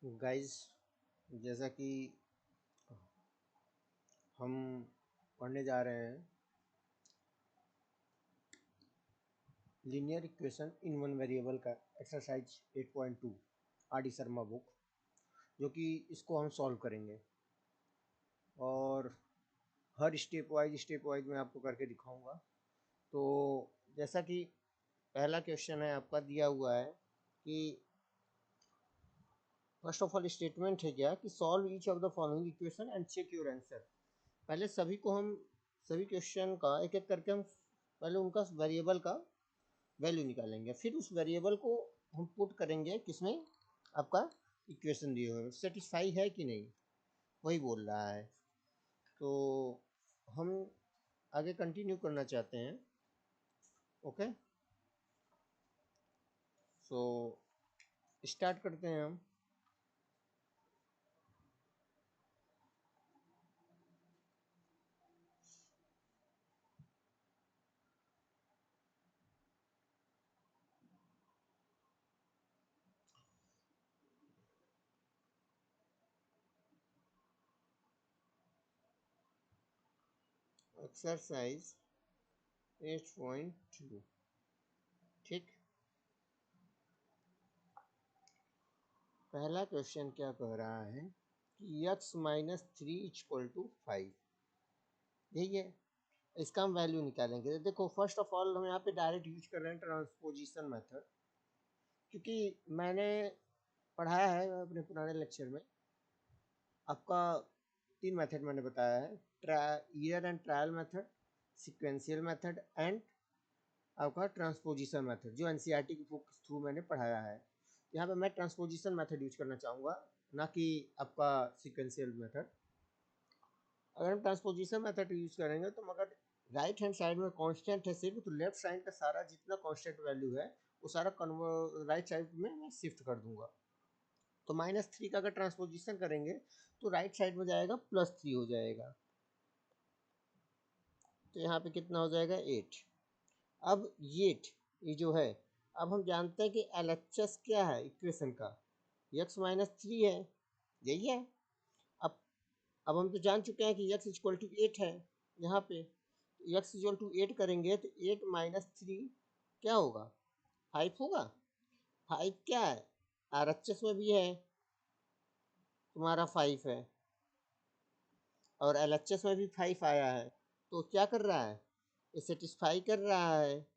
Guys, जैसा कि हम पढ़ने जा रहे हैं linear equation in one variable का exercise 8.2 R D Sharma book, जो कि इसको हम सॉल्व करेंगे और हर स्टेप वाइज मैं आपको करके दिखाऊंगा। तो जैसा कि पहला क्वेश्चन है आपका दिया हुआ है कि फर्स्ट ऑफ ऑल स्टेटमेंट है क्या कि solve each of the following equation and check your answer. पहले सभी क्वेश्चन का एक एक करके हम पहले उनका वेरिएबल का वैल्यू निकालेंगे, फिर उस वेरिएबल को हम पुट करेंगे किसमें, आपका इक्वेशन दिए हुए सेटिस्फाई है कि नहीं, वही बोल रहा है। तो हम आगे कंटिन्यू करना चाहते हैं। ओके, सो स्टार्ट करते हैं हम। एक्सरसाइज 8.2, ठीक। पहला क्वेश्चन क्या कह रहा है कि x-3 इक्वल टू 5, यही है। इसका हम वैल्यू निकालेंगे। देखो, फर्स्ट ऑफ ऑल हम यहाँ पे डायरेक्ट यूज कर रहे हैं ट्रांसपोजिशन मेथड, क्योंकि मैंने पढ़ाया है अपने पुराने लेक्चर में। आपका 3 मेथड मैंने बताया है, year and trial method, sequential method and आपका ट्रांसपोजिशन मेथड, जो एनसीईआरटी के थ्रू मैंने पढ़ाया है। यहाँ पे मैं ट्रांसपोजिशन मेथड यूज करना चाहूँगा, ना कि आपका सिक्वेंशियल मेथड। अगर हम ट्रांसपोजिशन मेथड यूज करेंगे तो मगर राइट हैंड साइड में कांस्टेंट है सिर्फ, तो लेफ्ट साइड का सारा जितना कांस्टेंट वैल्यू है वो सारा राइट साइड में मैं शिफ्ट कर दूंगा। तो -3 का अगर ट्रांसपोजिशन करेंगे तो राइट साइड में जाएगा +3 हो जाएगा, तो यहाँ पे कितना हो जाएगा 8। अब ये जो है, अब हम जानते हैं कि LHS क्या है इक्वेशन का, x-3 है, यही है। अब अब हम तो जान चुके हैं कि x इक्वल टू 8 है। यहाँ पे x इक्वल टू 8 करेंगे तो 8 - 3 क्या होगा, 5 होगा। 5 क्या है, RHS में भी है, तुम्हारा 5 है, और LHS में भी 5 आया है। तो क्या कर रहा है, ये सेटिस्फाई कर रहा है,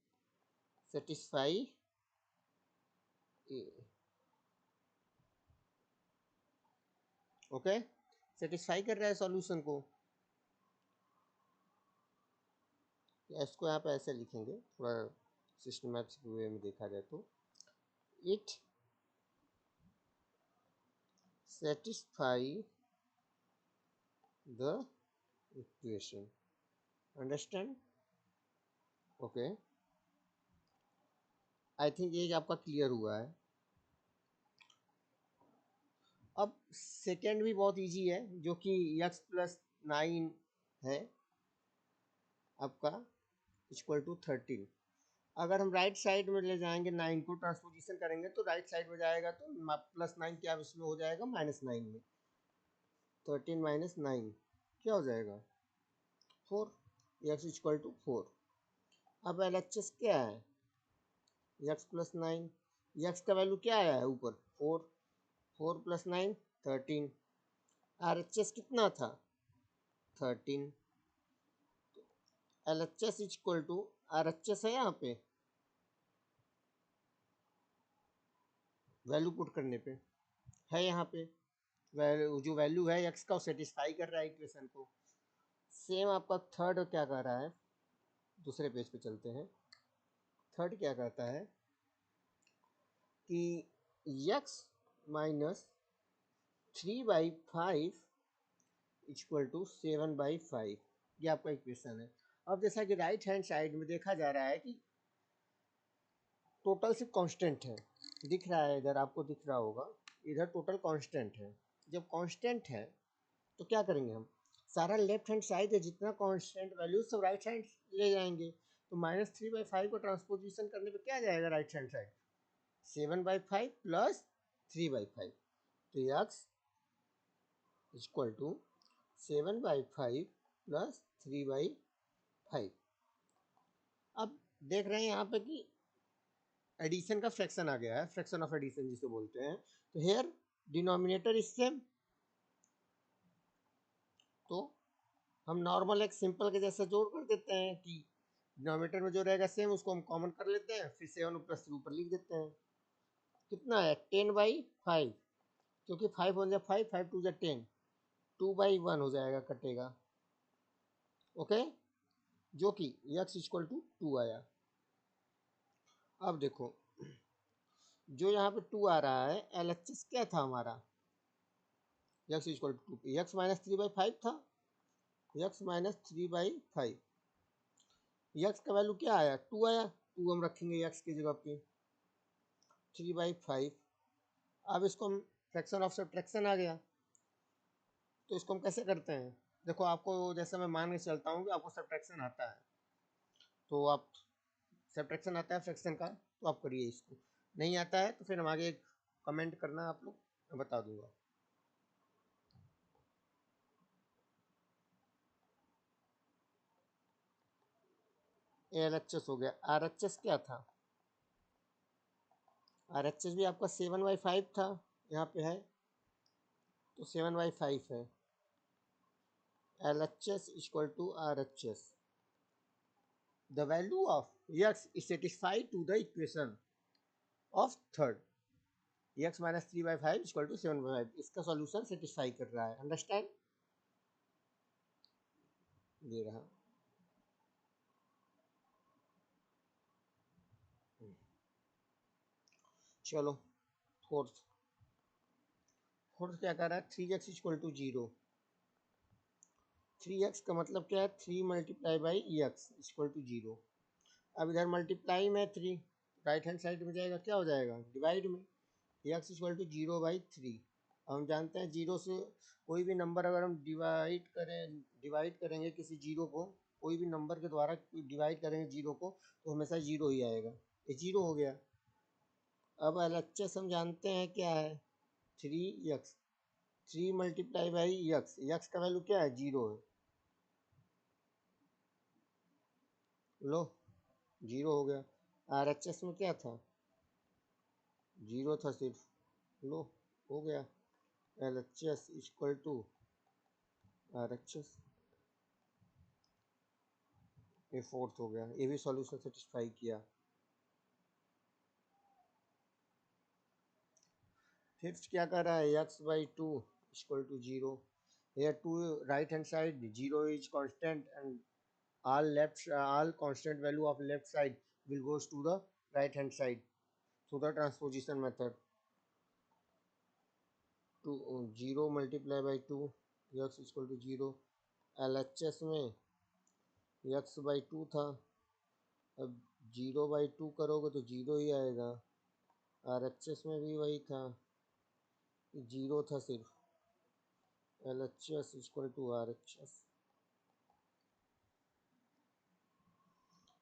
सेटिस्फाई ओके, सेटिस्फाई कर रहा है सॉल्यूशन को। इसको यहाँ पे ऐसे लिखेंगे, थोड़ा सिस्टमैटिक वे में देखा जाए तो, it satisfy the equation, understand. Okay, I think ये आपका क्लियर हुआ है। अब सेकेंड भी बहुत इजी है, जो कि x+9 है आपका इक्वल टू 13। अगर हम राइट साइड में ले जाएंगे 9 को, ट्रांसपोजिशन करेंगे तो राइट साइड में जाएगा तो +9 क्या इसमें हो जाएगा -9 में, 13 - 9 क्या हो जाएगा 4, x इक्वल टू 4। अब LHS क्या है, x+9, x का वैल्यू क्या आया है ऊपर 4, 4 + 9 13, RHS कितना था 13, LHS इक्वल टू RHS है यहाँ पे वैल्यू पुट करने पे है, यहाँ पे जो वैल्यू है x का वो सेटिस्फाई कर रहा है इक्वेशन को। सेम आपका थर्ड क्या कर रहा है, दूसरे पेज पे चलते हैं। थर्ड क्या कहता है कि x-3/5 इक्वल टू 7/5, ये आपका इक्वेशन है। अब जैसा कि राइट हैंड साइड में देखा जा रहा है कि टोटल सिर्फ कांस्टेंट है, दिख रहा है इधर, आपको दिख रहा होगा इधर टोटल कांस्टेंट है। जब कांस्टेंट है तो क्या करेंगे हम, सारा लेफ्ट हैंड साइड है जितना कांस्टेंट वैल्यू सब राइट साइड ले जाएंगे। तो -3/5 को ट्रांसपोजिशन करने पे क्या जाएगा राइट हैंड साइड, 7/5 + 3/5, तो यक्स इक्वल टू 7/5 प्लस 3/5। अब देख रहे हैं यहाँ पे कि एडिशन का फ्रैक्शन आ गया है, फ्रैक्शन ऑफ एडिशन जिसे बोलते हैं। तो हेयर डिनोमिनेटर इज सेम, तो हम नॉर्मल एक सिंपल के जैसे जोड़ कर देते हैं कि डिनोमिनेटर में जो रहेगा सेम उसको हम कॉमन कर लेते हैं, फिर 7+3 ऊपर लिख देते हैं। कितना है 10/5, क्योंकि 5 हो जाए 5, 5 2 जा 10, 2/1 हो जाएगा, कटेगा। ओके, जो कि x इक्वल टू 2 आया। अब देखो जो यहाँ पे 2 आ रहा है, LHS क्या था हमारा, x equal to 2, x minus 3/5 था, x माइनस 3/5, x का वैल्यू क्या आया 2 आया, 2 हम रखेंगे x की जगह पे, 3/5। अब इसको हम फ्रैक्शन ऑफ सब्ट्रैक्शन आ गया, तो इसको हम कैसे करते हैं, देखो आपको जैसे मैं मान के चलता हूँ कि आपको सब्ट्रैक्शन आता है, तो आप सब्ट्रैक्शन आता है फ्रैक्शन का, तो आप करिए, इसको नहीं आता है तो फिर हम आगे कमेंट करना, आप लोग मैं बता दूंगा। LHS हो गया, RHS क्या था, RHS भी आपका 7/5 था, यहाँ पे है तो 7/5 है। LHS equal to RHS, the value of x is satisfied to the equation of third, x minus 3/5 equal to 7/5, इसका सॉल्यूशन सेटिस्फाई कर रहा है, अंडरस्टैंड, दे रहा। चलो फोर्थ, फोर्थ क्या कर रहा है, 3x इक्वल टू 0। 3x का मतलब क्या है, 3 multiply by x equal to 0। अब इधर मल्टीप्लाई में 3, राइट हैंड साइड में जाएगा, क्या हो जाएगा डिवाइड में, एक्स इक्वल टू 0/3। हम जानते हैं जीरो से कोई भी नंबर अगर हम डिवाइड करेंगे किसी जीरो को, कोई भी नंबर के द्वारा डिवाइड करेंगे जीरो को, तो हमेशा जीरो ही आएगा, ये जीरो हो गया। अब LHS हम जानते हैं क्या है 3x, 3 multiply by x, x का वैल्यू क्या है 0 है, लो 0 हो गया। RHS में क्या था 0 था सिर्फ, लो हो गया, LHS इक्वल टू RHS, ये फोर्थ हो गया, ये भी सॉल्यूशन सेटिस्फाई किया। फिफ्थ क्या कर रहा है, x/2 equal to 0, here 2 right hand side 0 is constant and all constant value of left side will goes to the right hand side through the transposition method, to 0 multiply by 2, x equal to 0। LHS में x/2 था, अब 0/2 करोगे तो 0 ही आएगा। RHS में भी वही था, 0 था सिर्फ, LHS इक्वल टू RHS।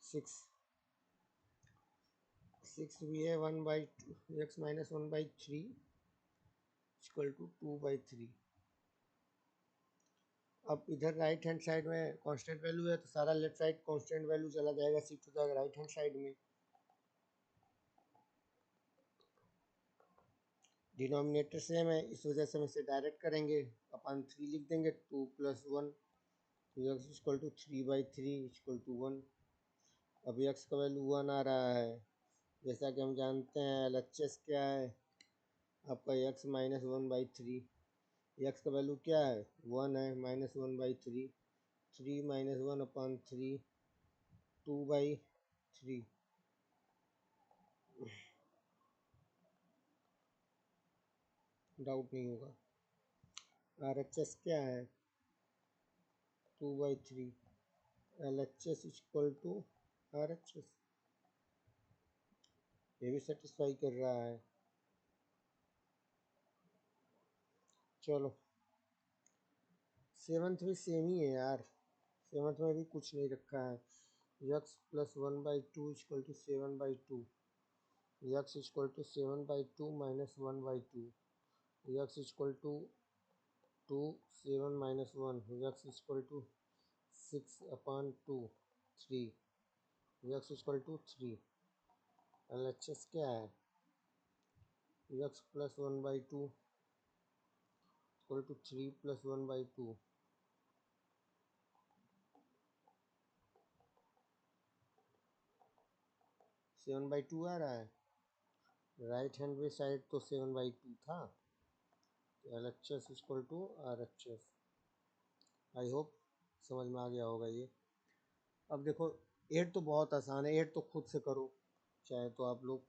6 भी है 1/2, x माइनस 1/3 इक्वल टू 2/3। अब इधर राइट हैंड साइड में कांस्टेंट वैल्यू है, तो सारा लेफ्ट साइड कांस्टेंट वैल्यू चला जाएगा, शिफ्ट हो जाएगा राइट हैंड साइड में। डिनोमिनेटर सेम है, इस वजह से हम इसे डायरेक्ट करेंगे, अपन 3 लिख देंगे, 2 + 1, x equal to 3/3 equal to 1। अब x का वैल्यू 1 आ रहा है, जैसा कि हम जानते हैं LHS क्या है आपका, x माइनस 1/3, एक्स का वैल्यू क्या है 1 है, -1/3, 3 - 1/3, 2/3। डाउट नहीं होगा। RHS क्या है 2/3, LHS इक्वल टू RHS, ये भी सेटिस्फाई कर रहा है। चलो सेवन्थ भी सेम ही है यार, सेवन्थ में भी कुछ नहीं रखा है, x + 1/2 equal to 7/2, x equal to 7/2 - 1/2, x equal to 2 7 minus 1 x equal to 6/2 3 x equal to 3। L H S क्या है x plus 1/2 equal to 3 plus 1/2 7/2 आ रहा है। राइट हैंड में साइड तो 7/2 था। L H S equal to R H S. I hope समझ में आ गया होगा ये। अब देखो 8 तो बहुत आसान है, 8 तो खुद से करो, चाहे तो आप लोग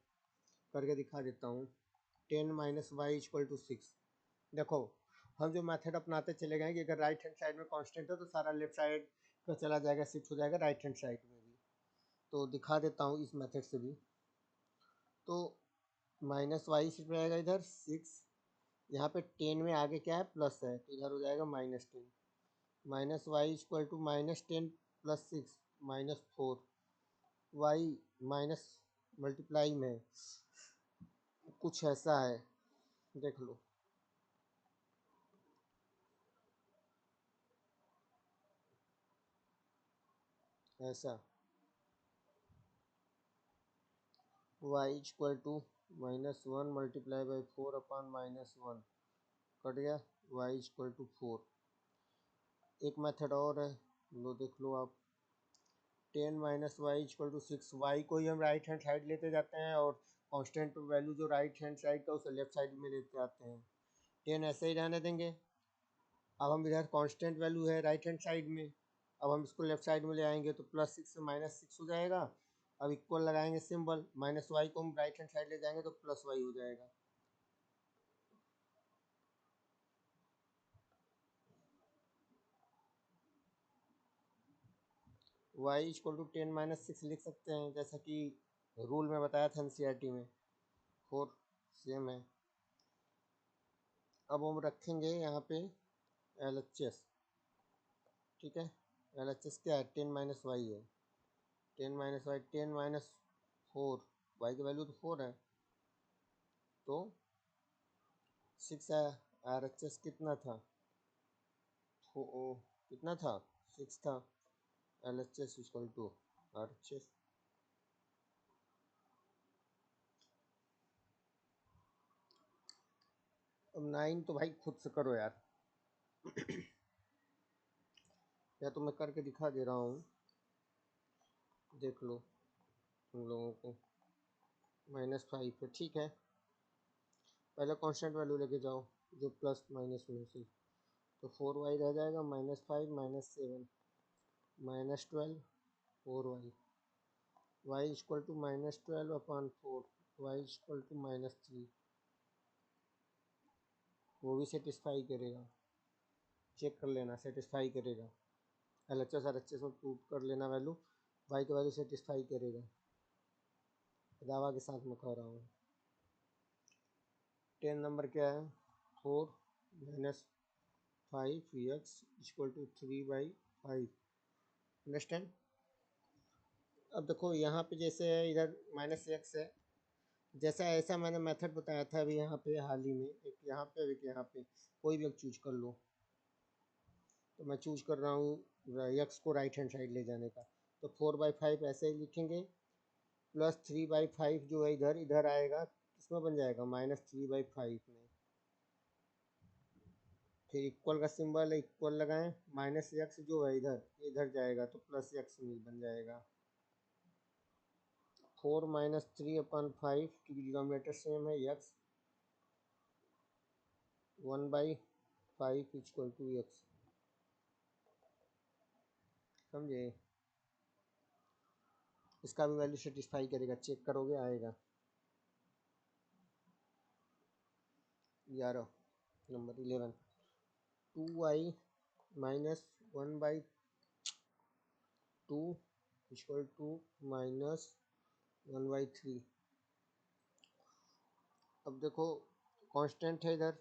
करके दिखा देता हूँ। 10 माइनस वाई इक्वल टू 6। देखो हम जो मेथड अपनाते चले गए कि अगर राइट हैंड साइड में कांस्टेंट है तो सारा लेफ्ट साइड का चला जाएगा, शिफ्ट हो जाएगा राइट हैंड साइड में भी। तो दिखा देता हूँ इस मेथड से भी। तो माइनस वाई शिफ्ट रहेगा इधर 6, यहाँ पे 10 में आगे क्या है प्लस है तो इधर हो जाएगा -10। Minus y equal to -10 plus 6 -4। Y minus multiply में कुछ ऐसा है, देख लो। ऐसा y equal to -1 multiply by 4/-1 cut गया, y इक्वल टू 4। एक मेथड और है, लो देख लो आप। 10 minus y equal to 6। Y को ही हम राइट हैंड साइड लेते जाते हैं और कांस्टेंट वैल्यू जो राइट हैंड साइड का उसे लेफ्ट साइड में लेते आते हैं। 10 ऐसे ही रहने देंगे। अब हम इधर कांस्टेंट वैल्यू है राइट हैंड साइड में, अब हम इसको लेफ्ट साइड में ले आएंगे तो +6 से -6 हो जाएगा। अब इक्वल लगाएंगे सिंबल, माइनस वाई को हम राइट हैंड साइड ले जाएंगे तो प्लस वाई हो जाएगा। वाई इक्वल टू 10 माइनस 6 लिख सकते हैं, जैसा कि रूल में बताया था एनसीईआरटी में। 4 सेम है। अब हम रखेंगे यहाँ पे एल एच एस, ठीक है। एल एच एस क्या है 10 माइनस वाई है। 10 माइनस वाई 10 माइनस 4, वाई की वैल्यू तो 4 है तो 6 है। आर एच एस कितना था, कितना था 6 था। L H S equal to R H S. अब 9 तो भाई खुद से करो यार या तो मैं करके दिखा दे रहा हूँ, देख लो तुम लोगों को। -5 है, ठीक है। पहले कांस्टेंट वैल्यू लेके जाओ जो प्लस माइनस में से, तो 4y रह जाएगा, -5 -7 -12 4y। y equal to -12/4, y equal to -3। वो भी सेटिस्फाई करेगा, चेक कर लेना सेटिस्फाई करेगा। L H S R H S में प्रूव कर लेना वैल्यू, y की वैल्यू सेटिस्फाई करेगा, दावा के साथ मैं कह रहा हूँ। 10 नंबर क्या है 4 -5 x इक्वल टू 3/5। अंडरस्टैंड। अब देखो यहाँ पे जैसे है इधर -x है, जैसा ऐसा मैंने मेथड बताया था अभी यहाँ पे हाल ही में, एक यहाँ पे एक यहाँ पे, कोई भी एक चूज कर लो। तो मैं चूज कर रहा हूँ x को राइट हैंड साइड ले जाने का, तो 4/5 ऐसे ही लिखेंगे, प्लस 3/5 जो है इधर इधर आएगा, किसमें बन जाएगा -3/5 में। फिर इक्वल का सिंबल है, इक्वल लगाएं, -x जो है इधर इधर जाएगा तो +x में बन जाएगा। 4 -3/5 की डिनोमिनेटर सेम है x, 1/5 इक्वल टू x। समझे। इसका भी वैल्यू सेटिस्फाई करेगा, चेक करोगे आएगा। 11 नंबर 11 2y -1/2 इक्वल टू -1/3। अब देखो कांस्टेंट है इधर,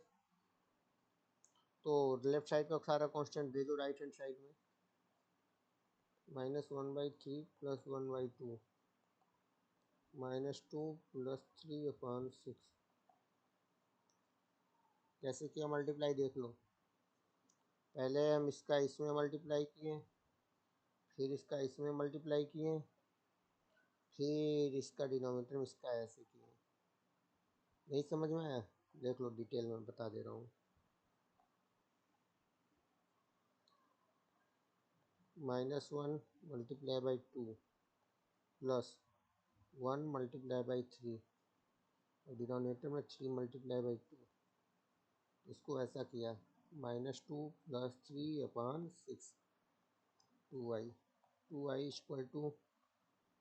तो लेफ्ट साइड का सारा कांस्टेंट दे दो राइट हैंड साइड में। -1/3 + 1/2 -2 + 3/6 कैसे किया मल्टीप्लाई देख लो। पहले हम इसका इसमें मल्टीप्लाई किए, फिर इसका इसमें मल्टीप्लाई किए, फिर इसका डिनोमिनेटर में इसका ऐसे किए। नहीं समझ में आया? देख लो डिटेल में बता दे रहा हूँ। -1 multiply by 2 plus 1 multiply by 3 और डिनोमिनेटर में 3 मल्टीप्लाई बाई 2। इसको ऐसा किया -2 + 3/6 2y 2y =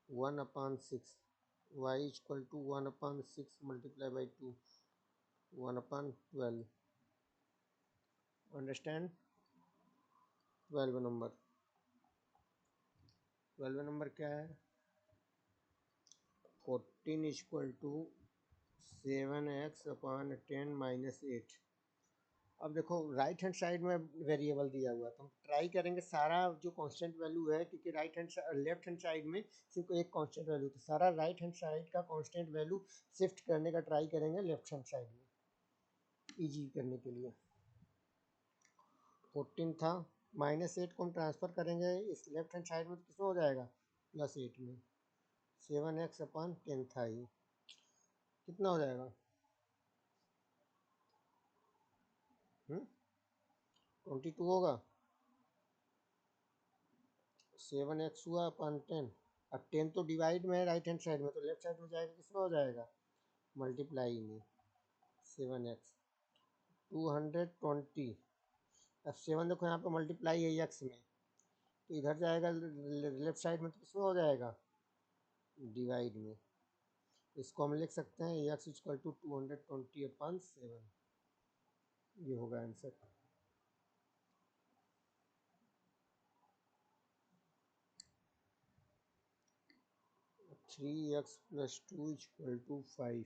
1/6 y = 1/6 multiply by 2 1/12। Understand? 12 number क्या है? 14 = 7x/10 - 8। अब देखो राइट हैंड साइड में वेरिएबल दिया हुआ है तो हम ट्राई करेंगे सारा जो कांस्टेंट वैल्यू है, क्योंकि लेफ्ट हैंड साइड में सिर्फ एक कांस्टेंट वैल्यू, तो सारा राइट हैंड साइड का कांस्टेंट वैल्यू शिफ्ट करने का ट्राई करेंगे लेफ्ट हैंड साइड में, इजी करने के लिए। 14 था, -8 को हम ट्रांसफ़र करेंगे इस लेफ्ट हैंड साइड में तो किसमें हो जाएगा? +8 में। 7x/10 था ये, कितना हो जाएगा? 22 होगा। 7x हुआ अपन 10, अब 10 तो डिवाइड में है राइट हैंड साइड में, तो लेफ्ट साइड में जाएगा किसमें हो जाएगा? मल्टीप्लाई में। 7x 220। अब 7 देखो यहाँ पे मल्टीप्लाई है x में, तो इधर जाएगा लेफ्ट साइड में तो किसमें हो जाएगा? डिवाइड में। इसको हम लिख सकते हैं x = 220/7। ये होगा आंसर। Three x + 2 = 5।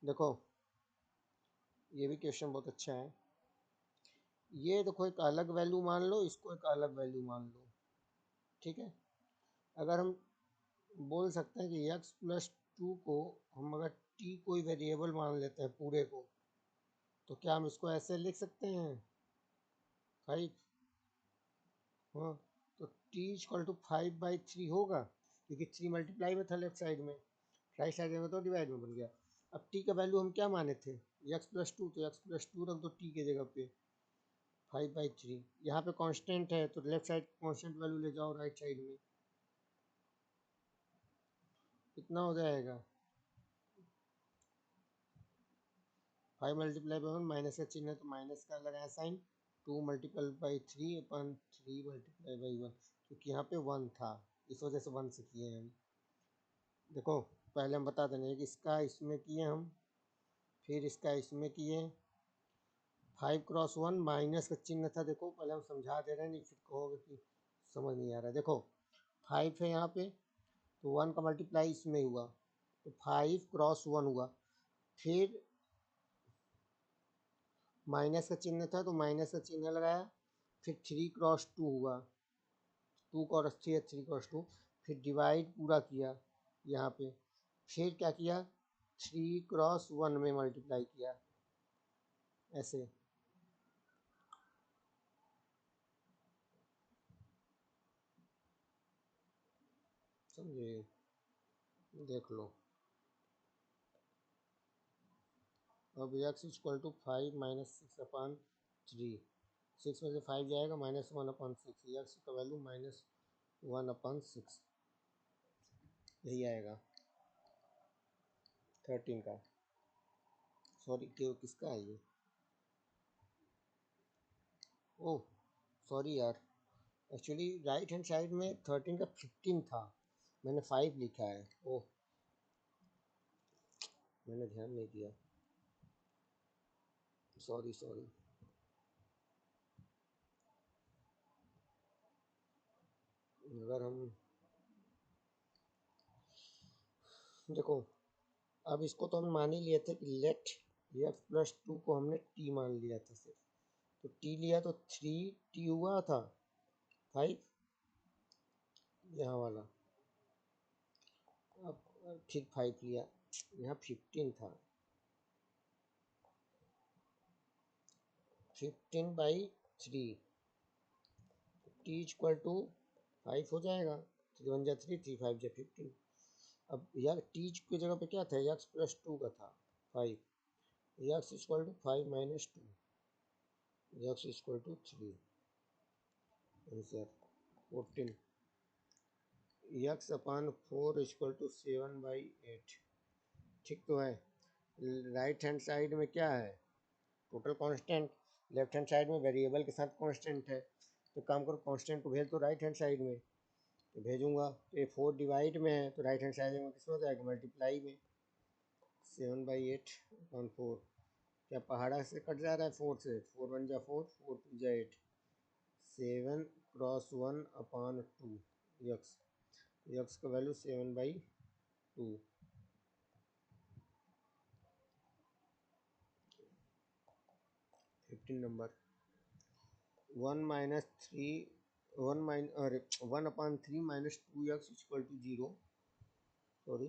देखो ये भी क्वेश्चन बहुत अच्छा है। ये देखो एक अलग वैल्यू मान लो, इसको एक अलग वैल्यू मान लो, ठीक है। अगर हम बोल सकते हैं कि x + 2 को हम अगर t कोई वेरिएबल मान लेते हैं पूरे को, तो क्या हम इसको ऐसे लिख सकते हैं 5? हाँ, तो t = 5/3 होगा, क्योंकि 3 मल्टीप्लाई में था लेफ्ट साइड में, राइट साइड में तो डिवाइड में बन गया। अब t का वैल्यू हम क्या माने थे? x + 2, तो x + 2 रख दो t के जगह पे, 5/3। यहाँ पे कांस्टेंट है तो लेफ्ट साइड कांस्टेंट वैल्यू ले जाओ राइट साइड में, कितना हो जाएगा? 5 मल्टीप्लाई बाई 1, माइनस का चिन्ह है तो माइनस का लगाया sign. 2 multiply by 3/3 multiply by 1, क्योंकि यहाँ पे 1 था, इस वजह से 1 से किए हैं हम। देखो पहले हम बता देंगे कि इसका इसमें किए हम, फिर इसका इसमें किए। 5×1 माइनस का चिन्ह था, देखो पहले हम समझा दे रहे हैं, नहीं फिर कहोगे कि समझ नहीं आ रहा है। देखो 5 है यहाँ पे, तो 1 का मल्टीप्लाई इसमें हुआ, तो 5×1 हुआ। फिर माइनस का चिन्ह था तो माइनस का चिन्ह लगाया। फिर 3×2 हुआ, 2×3 है, 3×2। फिर डिवाइड पूरा किया यहाँ पे। फिर क्या किया? 3×1 में मल्टीप्लाई किया, ऐसे। समझे? देख लो। अब x = 5 - 6/3। 6 में से 5 जाएगा, -1/6। x का वैल्यू -1/6, यही आएगा 13 का। सॉरी क्यों, किसका है ये? ओह सॉरी यार, एक्चुअली राइट हैंड साइड में 13 का 15 था, मैंने 5 लिखा है। ओह मैंने ध्यान नहीं दिया, सॉरी सॉरी। अगर हम देखो, अब इसको तो हम मान ही लिए थे कि लेट x + 2 को हमने t मान लिया था सिर्फ, तो t लिया तो 3t हुआ था 5 यहाँ वाला। अब फिर 5 लिया, यहाँ 15 था। 15/3 t इक्वल टू 5 हो जाएगा। 3 1 जा 3, 3 5 जा 15। अब यार टी की जगह पे क्या था, x प्लस 2 का था 5, x equal to 5 minus 2, x equal to 3, answer 14। x upon 4 equal to 7/8। ठीक तो है। राइट हैंड साइड में क्या है, total constant, left hand side में वेरिएबल के साथ कांस्टेंट है। तो काम करो कांस्टेंट को भेज दो राइट हैंड साइड में, तो भेजूंगा तो ये 4 डिवाइड में है तो राइट हैंड साइड में किस हो जाएगा, मल्टीप्लाई में। 7/8 अपॉन 4, क्या पहाड़ा से कट जा रहा है 4 से, 4 1 जा 4, 4 2 जा 8, 7 क्रॉस 1 अपॉन 2 यक्स, यक्स का value 7/2। 15 number. 1/3 minus 2x equal to 0। Sorry,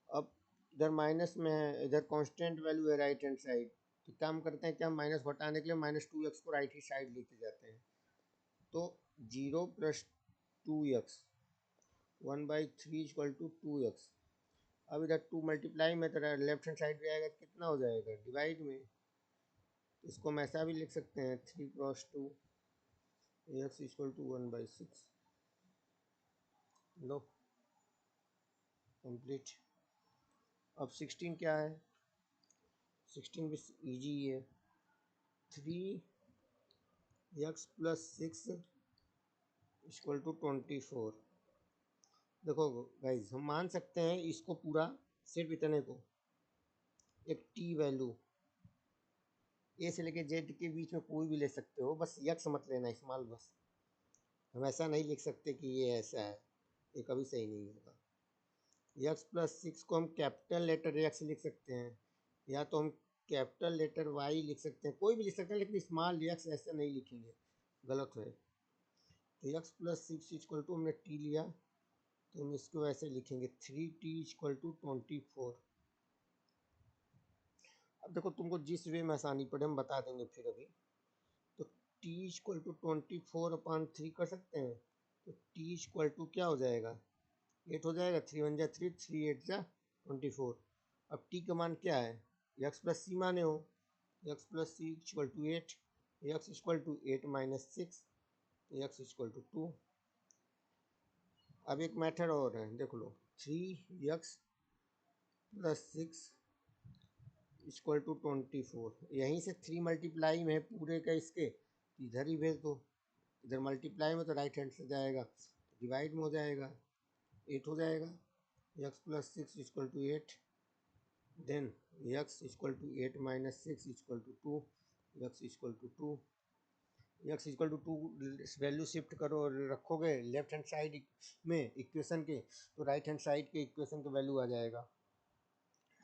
अब इधर माइनस में है, इधर कांस्टेंट वैल्यू है राइट हैंड साइड, तो काम करते हैं क्या, माइनस हटाने के लिए -2x को राइट ही साइड लेके जाते हैं। तो 0 plus 2x 1/3 equal to 2x। अब इधर 2 मल्टीप्लाई में तो लेफ्ट हैंड साइड जाएगा तो कितना हो जाएगा, डिवाइड में। इसको हम ऐसा भी लिख सकते हैं 3 क्रॉस 2 x इक्वल टू 1/6। लो कंप्लीट। अब 16 क्या है, 16 भी ईजी है। 3x plus 6 equal to 24। देखो गाइज, हम मान सकते हैं इसको पूरा, सिर्फ इतने को एक t वैल्यू a से लेके z के बीच में कोई भी ले सकते हो, बस यक्स मत लेना इस्तेमाल बस। हम ऐसा नहीं लिख सकते कि ये ऐसा है, ये कभी सही नहीं होगा। यक्स प्लस 6 को हम कैपिटल लेटर एक्स लिख सकते हैं, या तो हम कैपिटल लेटर वाई लिख सकते हैं, कोई भी लिख सकते हैं, लेकिन स्मॉल यक्स ऐसे नहीं लिखेंगे, गलत है। तो यक्स प्लस 6 इक्वल टू हमने टी लिया, तो हम इसको ऐसे लिखेंगे 3t इक्वल टू 24। अब देखो तुमको जिस वे में आसानी पड़े हम बता देंगे फिर अभी। तो t इक्वल टू 24/3 कर सकते हैं, तो t इक्वल टू क्या हो जाएगा, 8 हो जाएगा। 3 1 जा 3, 3 8 जा 24। अब t का मान क्या है, x प्लस सी माने हो, x plus c equal to 8, x equal to 8 minus 6, x equal to 2। अब एक मेथड और है, देख लो, 3x प्लस 6 इक्वल टू 24। यहीं से 3 मल्टीप्लाई में है पूरे का, इसके इधर ही भेज दो। इधर मल्टीप्लाई में तो राइट हैंड से जाएगा, डिवाइड में हो जाएगा, 8 हो जाएगा। x plus 6 equal to 8, then x equal to 8 minus 6 equal to 2, x equal to 2, x equal to 2 value shift करो और रखोगे लेफ्ट हैंड साइड में इक्वेशन के, तो राइट हैंड साइड के इक्वेशन का वैल्यू आ जाएगा।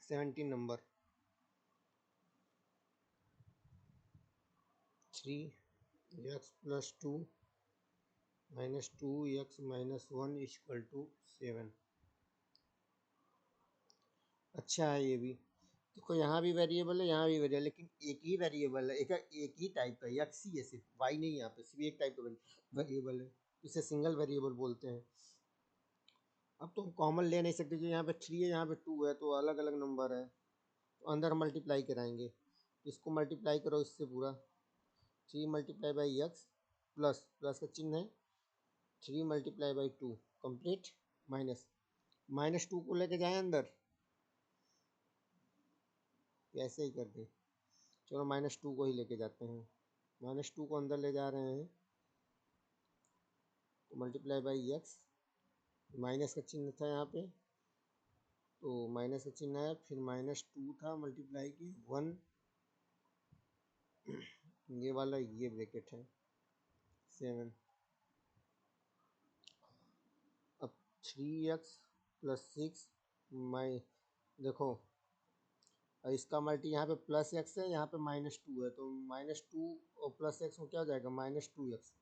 17 number. 3x plus 2 minus 2x minus 1 equal to 7। अच्छा है ये भी। देखो यहाँ भी वेरिएबल है, यहाँ भी वेरिएबल, लेकिन एक ही वेरिएबल है, एक ही टाइप का, एक्स ही है, सिर्फ वाई नहीं। यहाँ पे सिर्फ एक टाइप का वेरिएबल है, इसे सिंगल वेरिएबल बोलते हैं। अब तो हम कॉमन ले नहीं सकते, क्योंकि यहाँ पे 3 है, यहाँ पे 2 है, तो अलग अलग नंबर है, तो अंदर मल्टीप्लाई कराएंगे। इसको मल्टीप्लाई करो इससे पूरा, 3 multiply by x, plus plus का चिन्ह है, 3 मल्टीप्लाई बाई 2 कंप्लीट, माइनस -2 को लेके जाए अंदर, ऐसे ही कर दे। चलो -2 को ही लेके जाते हैं, -2 को अंदर ले जा रहे हैं, तो मल्टीप्लाई बाई एक्स, माइनस का चिन्ह था यहाँ पे, तो माइनस का चिन्ह आया, फिर -2 था मल्टीप्लाई की 1, ये वाला ये ब्रैकेट है 7। अब 3x प्लस 6 माइ, देखो इसका मल्टी यहाँ पे प्लस एक्स है, यहाँ पे -2 है, तो -2 और प्लस एक्स में क्या हो जाएगा, -2x।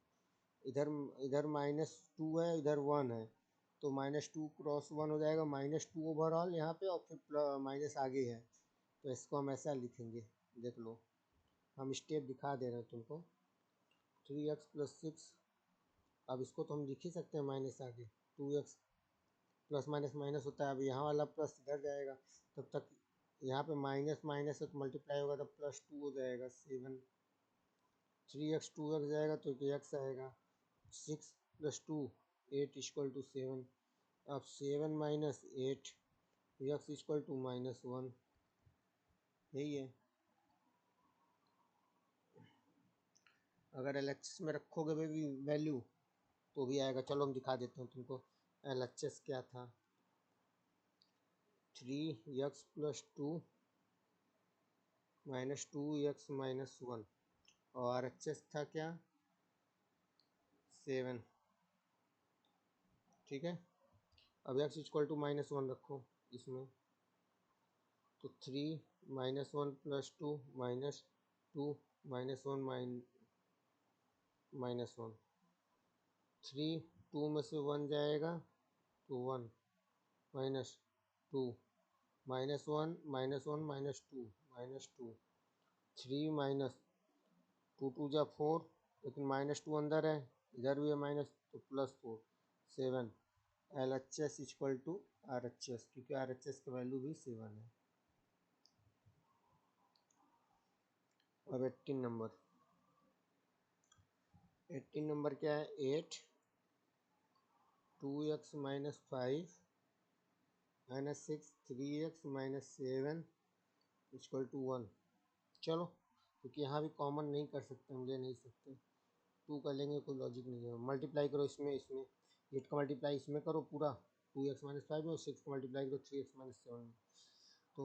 इधर इधर -2 है, इधर 1 है, तो -2 क्रॉस 1 हो जाएगा, -2 ओवरऑल यहाँ पे, और फिर माइनस आगे है, तो इसको हम ऐसा लिखेंगे, देख लो हम स्टेप दिखा दे रहे हैं तुमको। 3x+6, अब इसको तो हम लिख ही सकते हैं माइनस आगे, 2x प्लस माइनस माइनस होता है, अब यहाँ वाला प्लस इधर जाएगा, तब तक यहाँ पे माइनस माइनस से तो मल्टीप्लाई होगा तब +2 हो जाएगा 7। 3x 2x जाएगा तो x आएगा। 6+2 8 = 7। अब 7 - 8 x = -1, यही है। अगर LHS में रखोगे भी वैल्यू तो भी आएगा। चलो हम दिखा देते हैं तुमको LHS क्या था। 3x + 2 - 2x - 1 और RHS था क्या 7। ठीक है, अब x = -1 रखो इसमें, तो 3 - 1 + 2 - 2 - 1 -1। 3 2 में से 1 जाएगा तो 1 -2 -1 -1 -2 -2। 3 - 2 2 जा 4, लेकिन -2 अंदर है, इधर भी है माइनस तो +4 7। LHS = RHS, क्योंकि RHS का वैल्यू भी 7 है। अब 18 नंबर क्या है 8 2x - 5 - 6 3x - 7 = 1। चलो, क्योंकि यहाँ भी कॉमन नहीं कर सकते, हम ले नहीं सकते, 2 का लेंगे, कोई लॉजिक नहीं है। मल्टीप्लाई करो इसमें 8 का मल्टीप्लाई इसमें करो पूरा 2x - 5 में, और 6 का मल्टीप्लाई करो 3x - 7 में। तो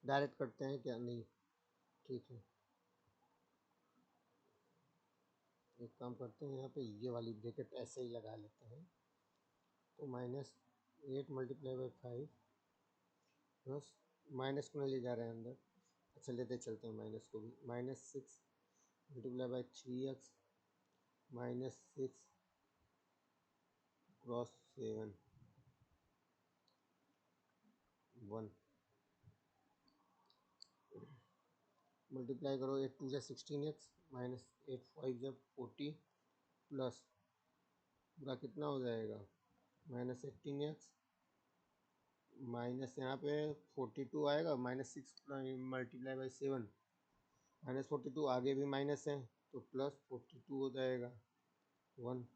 डायरेक्ट करते हैं क्या, नहीं ठीक है, एक काम करते हैं, यहाँ पे ये वाली ब्रैकेट ऐसे ही लगा लेते हैं। तो -8 × 5 बस, माइनस को नहीं ले जा रहे हैं अंदर, अच्छा लेते चलते हैं माइनस को भी। -6 × 3x -6 क्रॉस 7 1। मल्टीप्लाई करो 8 2 = 16x -8 5 = 40 प्लस पूरा कितना हो जाएगा -18x माइनस यहाँ पे 42 आएगा, -6 × 7 -42, आगे भी माइनस है तो +42 हो जाएगा 1।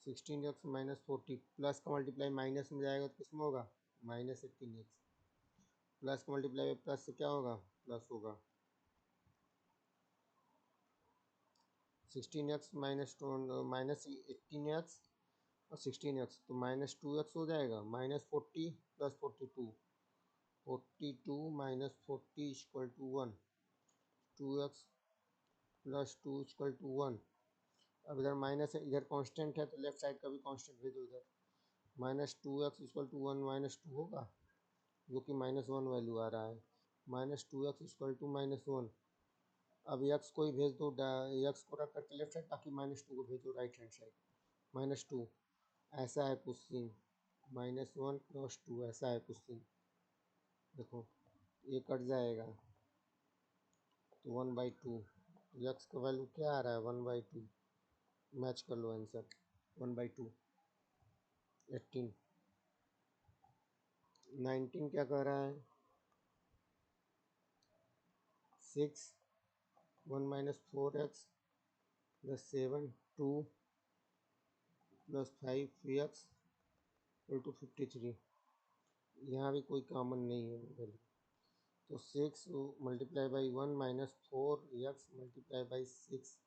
16x - 40 प्लस का मल्टीप्लाई माइनस में जाएगा तो किस में होगा -18x, प्लस का मल्टीप्लाई प्लस से क्या होगा प्लस होगा। 16x -18x और 16x तो -2x हो जाएगा, -40 + 42 42 - 40 = 1। 2x + 2 = 1। अब इधर माइनस है, इधर कांस्टेंट है तो लेफ्ट साइड का भी कांस्टेंट भेजो इधर। -2x = 1 - 2 होगा, जो कि -1 वैल्यू आ रहा है। -2x = -1। अब x को ही भेज दो, x को रख करके लेफ्ट साइड, ताकि -2 को भेजो राइट हैंड साइड। -2 ऐसा है कुछ सीन, -1 क्रॉस 2 ऐसा है कुछ सीन। देखो ये कट जाएगा तो 1/2। x का वैल्यू क्या आ रहा है 1/2, मैच कर लो आंसर 1/2। 18 19 क्या कह रहा है 6 1 - 4x + 7 2 + 5x = 53। यहाँ भी कोई कॉमन नहीं है वैल्यू, तो 6 × 1 - 4x × 6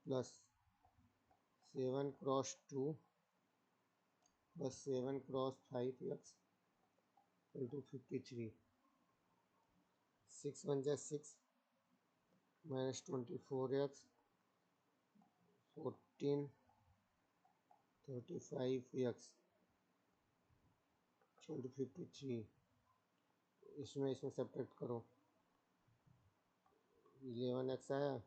plus 7 cross 2 + 7 cross 5x = 53। 6 1 = 6 -24x 14 35x = 53। इसमें सब्ट्रैक्ट करो, 11x आया।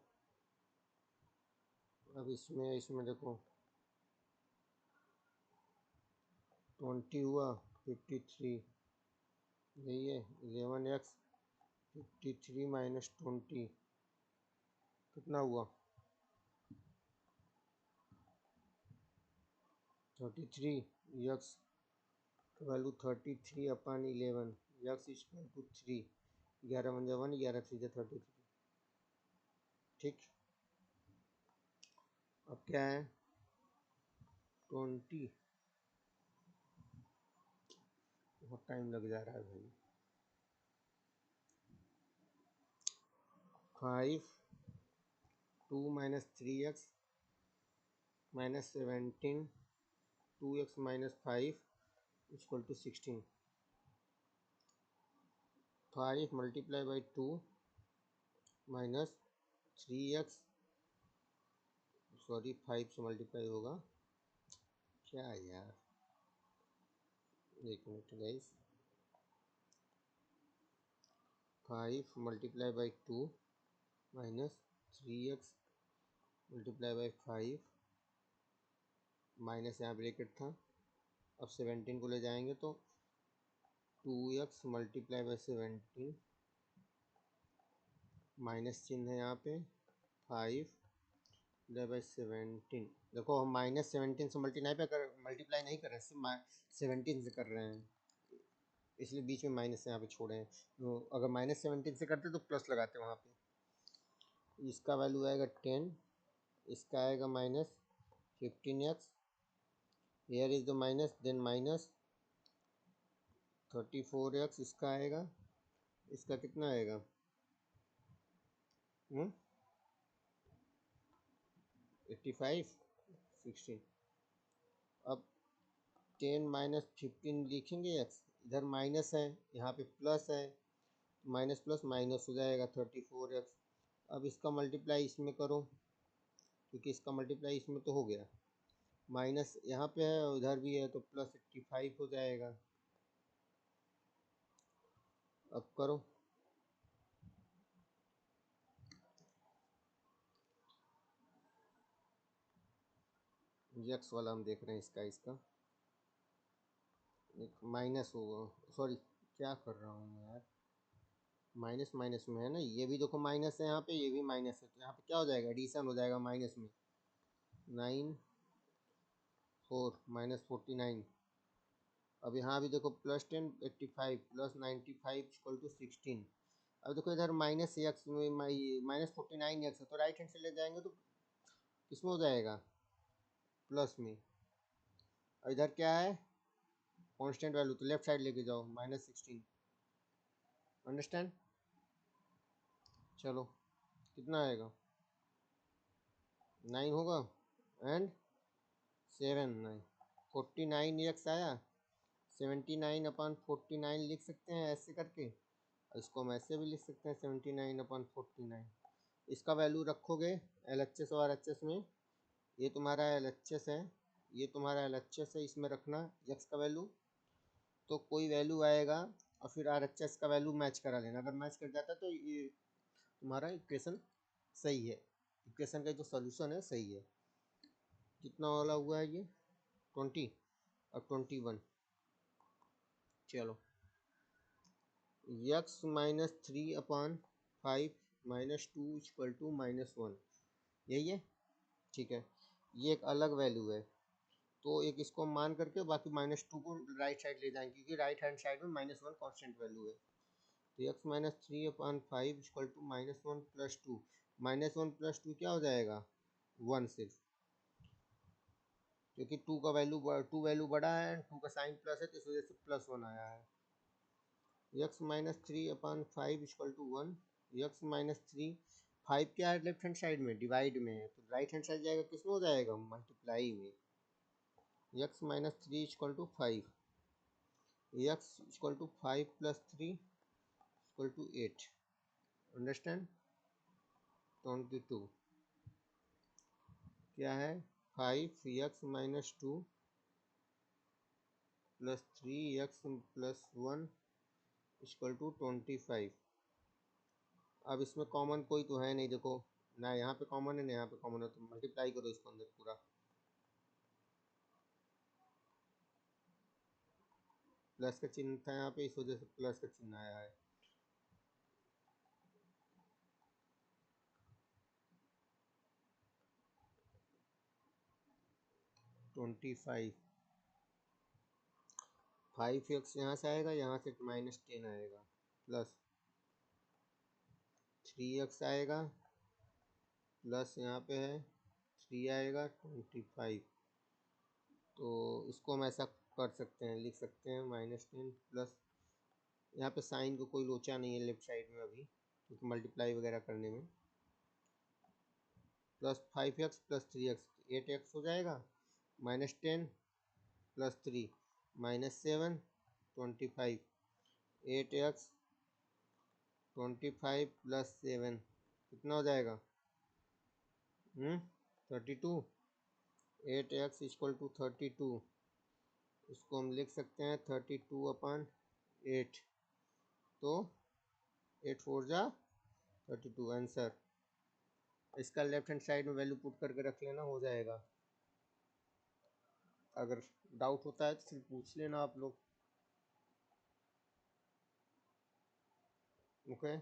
अब इसमें देखो 20 हुआ 53, यही है 11x 53 माइनस 20 कितना हुआ? 33 x value 33 upon 11 x equal to 3। 11 one जा 1, 11 3 जा 33। ठीक, अब क्या है 20। बहुत टाइम लग जा रहा है भाई। 5 2 minus 3x minus 17 2x minus 5 equal to 16। 5 multiply by 2 minus 3x, sorry 5 से मल्टीप्लाई होगा क्या यार, एक minute guys. 5 multiply by 2 minus 3x multiply by 5 minus यहाँ ब्रैकेट था। अब 17 को ले जाएंगे तो 2x मल्टीप्लाई बाई 17 माइनस चिन्ह है यहाँ पे 5 बाई 17। देखो हम माइनस 17 से मल्टीप्लाई नहीं कर रहे हैं, सिर्फ 17 से कर रहे हैं, इसलिए बीच में माइनस यहाँ पे छोड़े हैं। तो अगर माइनस 17 से करते तो प्लस लगाते वहाँ पे। इसका वैल्यू आएगा 10, इसका आएगा minus 15x, here is the minus, then minus 34x इसका आएगा। इसका कितना आएगा 85 16। अब 10 माइनस 15 लिखेंगे x, इधर माइनस है यहाँ पे प्लस है, माइनस प्लस माइनस हो जाएगा 34x। अब इसका मल्टीप्लाई इसमें करो, क्योंकि इसका मल्टीप्लाई इसमें तो हो गया, माइनस यहाँ पे है उधर भी है तो प्लस 85 हो जाएगा। अब करो, यक्स वाला हम देख रहे हैं, इसका एक माइनस होगा, सॉरी क्या कर रहा हूँ मैं यार, माइनस माइनस में है ना, ये भी देखो माइनस है यहाँ पे, ये भी माइनस है, तो यहाँ पे क्या हो जाएगा एडिशन हो जाएगा माइनस में 9 4 माइनस 49। अब यहाँ भी देखो प्लस 10 85 प्लस 95 इक्वल टू 16। अब देखो इधर माइनस एक्स माइनस 49 एक्स है, तो राइट हैंड से ले जाएंगे तो किसमें हो जाएगा प्लस में। और इधर क्या है कांस्टेंट वैल्यू, तो लेफ्ट साइड लेके जाओ माइनस 16। अंडरस्टैंड? चलो कितना आएगा 9 होगा एंड 7 9 49 एक्स आया। 79/49 लिख सकते हैं ऐसे करके, इसको हम ऐसे भी लिख सकते हैं 79/49। इसका वैल्यू रखोगे LHS और RHS में, ये तुम्हारा LHS है, ये तुम्हारा LHS है, इसमें रखना x का वैल्यू, तो कोई वैल्यू आएगा और फिर RHS का वैल्यू मैच करा लेना। अगर मैच कर जाता है तो ये तुम्हारा इक्वेशन सही है, इक्वेशन का जो सॉल्यूशन है सही है। कितना वाला हुआ है ये 20 और 21। चलो x minus 3/5 minus 2 equal to -1, यही है। ठीक है, ये एक अलग वैल्यू है, तो एक इसको मान करके बाकी -2 को राइट साइड ले जाएंगे, क्योंकि राइट हैंड साइड में -1 कांस्टेंट वैल्यू है। तो x minus 3/5 equal to -1 plus 2, -1 plus 2 क्या हो जाएगा 1 सिर्फ, क्योंकि 2 वैल्यू बड़ा है, 2 का साइन प्लस है तो इस वजह से +1 आया है। x minus 3/5 equal to 1, x minus 3 5 क्या है लेफ्ट हैंड साइड में डिवाइड में है, तो राइट हैंड साइड जाएगा किस में हो जाएगा मल्टीप्लाई में। x minus 3 equal to 5, x equal to 5 plus 3 equal to 8। Understand? 22 क्या है 5x minus 2 plus 3x plus 1 equal to 25। अब इसमें कॉमन कोई तो है नहीं, देखो ना यहाँ पे कॉमन है ना यहाँ पे कॉमन है, तो मल्टीप्लाई करो इसको अंदर पूरा, प्लस का चिन्ह था यहाँ पे इस वजह से प्लस का चिन्ह आया है। 25, 5x यहाँ से आएगा, यहाँ से -10 आएगा, प्लस 3x आएगा, प्लस यहाँ पे है 3 आएगा 25। तो इसको हम ऐसा कर सकते हैं, लिख सकते हैं -10 प्लस, यहाँ पे साइन को कोई लोचा नहीं है लेफ्ट साइड में अभी, क्योंकि मल्टीप्लाई वगैरह करने में, plus 5x plus 3x 8x हो जाएगा, -10 प्लस 3 -7 25, 8x 25 प्लस 7 कितना हो जाएगा 32, 8x इक्वल टू 32, इसको हम लिख सकते हैं 32/8, तो 8 4 जा 32 आंसर। इसका लेफ्ट हैंड साइड में वैल्यू पुट करके रख लेना, हो जाएगा। अगर डाउट होता है तो फिर पूछ लेना आप लोग, ओके।